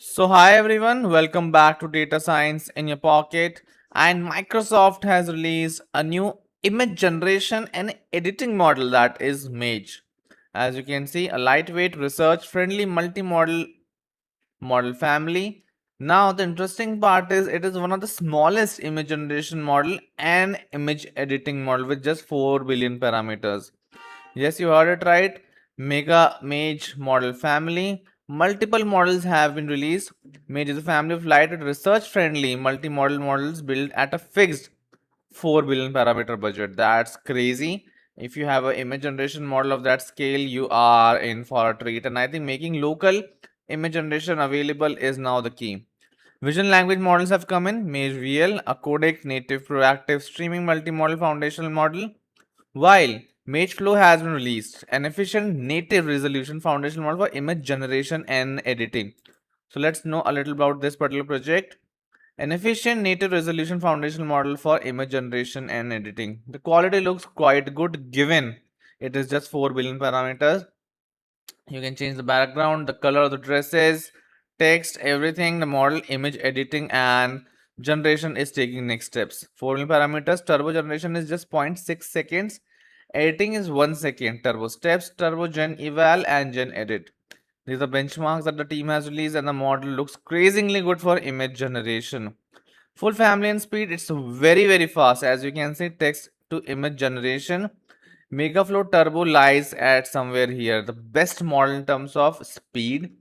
So hi everyone, welcome back to Data Science in your pocket. And Microsoft has released a new image generation and editing model that is Mage. As you can see, a lightweight, research-friendly multi-model family. Now the interesting part is it is one of the smallest image generation model and image editing model with just 4 billion parameters. Yes, you heard it right. Mega Mage model family. Multiple models have been released. Mage is a family of light research friendly multi-model models built at a fixed 4 billion parameter budget. That's crazy. If you have an image generation model of that scale, you are in for a treat. And I think making local image generation available is now the key. Vision language models have come in. Mage VL, a codec native proactive streaming multi-model foundational model. While Mage-Flow has been released, an efficient native resolution foundational model for image generation and editing. So let's know a little about this particular project. An efficient native resolution foundational model for image generation and editing. The quality looks quite good given it is just 4 billion parameters. You can change the background, the color of the dresses, text, everything. The model image editing and generation is taking next steps. 4 million parameters. Turbo generation is just 0.6 seconds. Editing is 1 second. Turbo steps, turbo gen eval and gen edit. These are benchmarks that the team has released and the model looks crazingly good for image generation. Full family and speed, it's very fast. As you can see, text to image generation. Megaflow Turbo lies at somewhere here. The best model in terms of speed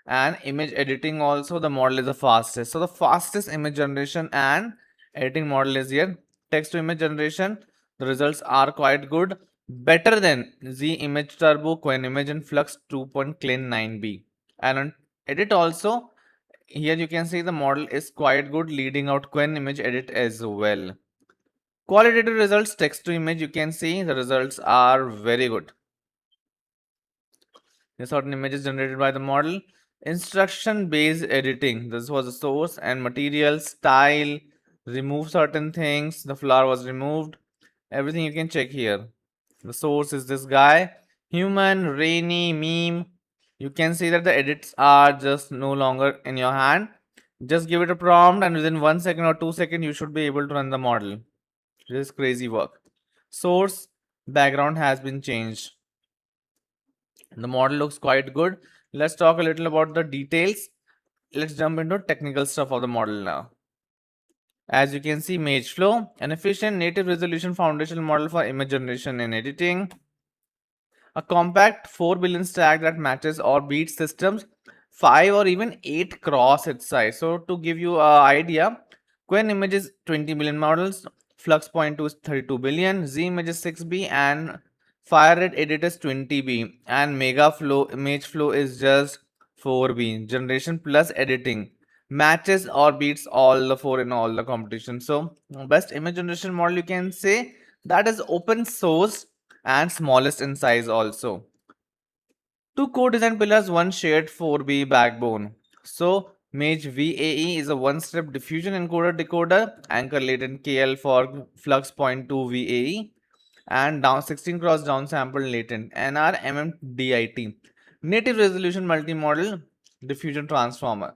and image editing also, the model is the fastest. So the fastest image generation and editing model is here. Text to image generation, the results are quite good. Better than Z Image Turbo, Quen Image and Flux 2.9b. And on edit also, here you can see the model is quite good, leading out Quen Image Edit as well. Qualitative results, text to image, you can see the results are very good. This certain images generated by the model. Instruction based editing. This was the source and material, style, remove certain things. The flower was removed. Everything you can check here. The source is this guy. Human, rainy, meme. You can see that the edits are just no longer in your hand. Just give it a prompt and within 1 second or 2 seconds you should be able to run the model. This is crazy work. Source background has been changed. The model looks quite good. Let's talk a little about the details. Let's jump into technical stuff of the model now. As you can see, Mage-Flow, an efficient native resolution foundational model for image generation and editing. A compact 4 billion stack that matches or beats systems 5 or even 8 cross its size. So to give you an idea, Quen image is 20 billion models, Flux point 2 is 32 billion, Z image is 6B and Fire Rate Edit is 20B and Mega Flow Image Flow is just 4B. Generation plus editing matches or beats all the 4 in all the competition. So best image generation model you can say that is open source and smallest in size also. Two core design pillars, one shared 4B backbone. So Mage VAE is a one-step diffusion encoder decoder, anchor latent KL for flux point 2 VAE, and down 16 cross downsample latent NRMMDIT. Native resolution multimodal diffusion transformer.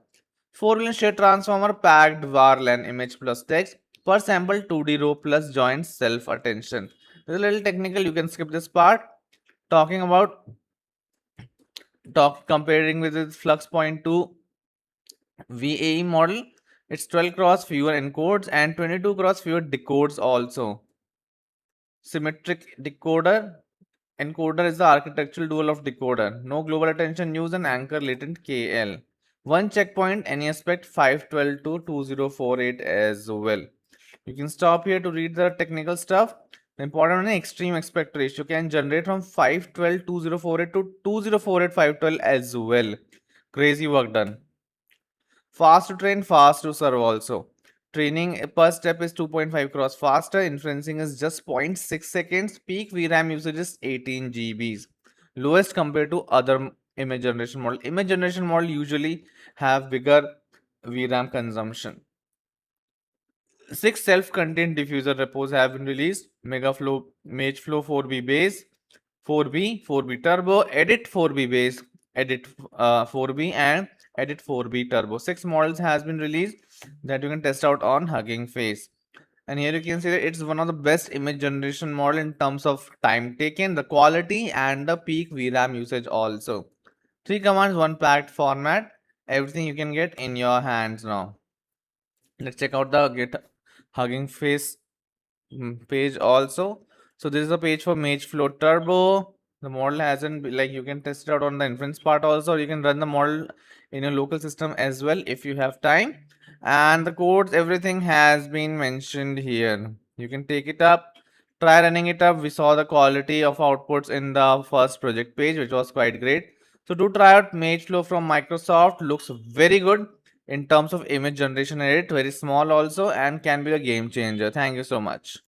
4 billion shared transformer packed varlen image plus text per sample 2D row plus joint self attention. This is a little technical, you can skip this part. Talking about comparing with its flux point 2 VAE model, it's 12 cross fewer encodes and 22 cross fewer decodes also. Symmetric decoder. Encoder is the architectural dual of decoder. No global attention use and anchor latent KL. One checkpoint, any aspect 512 to 2048 as well. You can stop here to read the technical stuff. The important one, extreme aspect ratio can generate from 512 2048 to 2048 512 as well. Crazy work done. Fast to train, fast to serve also. Training per step is 2.5 cross faster. Inferencing is just 0.6 seconds. Peak VRAM usage is 18 GBs. Lowest compared to other image generation model. Image generation model usually have bigger VRAM consumption. 6 self-contained diffuser repos have been released. Megaflow, Mage-Flow 4B base, 4B, 4B turbo, edit 4B base, edit 4B and Edit 4B Turbo. 6 models has been released that you can test out on Hugging Face. And here you can see that it's one of the best image generation model in terms of time taken, the quality, and the peak VRAM usage also. 3 commands, 1 packed format. Everything you can get in your hands now. Let's check out the Git Hugging Face page also. So this is a page for Mage-Flow Turbo. The model hasn't like you can test it out on the inference part also. Or you can run the model in your local system as well if you have time. And the codes, everything has been mentioned here. You can take it up, try running it up. We saw the quality of outputs in the first project page, which was quite great. So do try out Mage-Flow from Microsoft. Looks very good in terms of image generation edit, very small also, and can be a game changer. Thank you so much.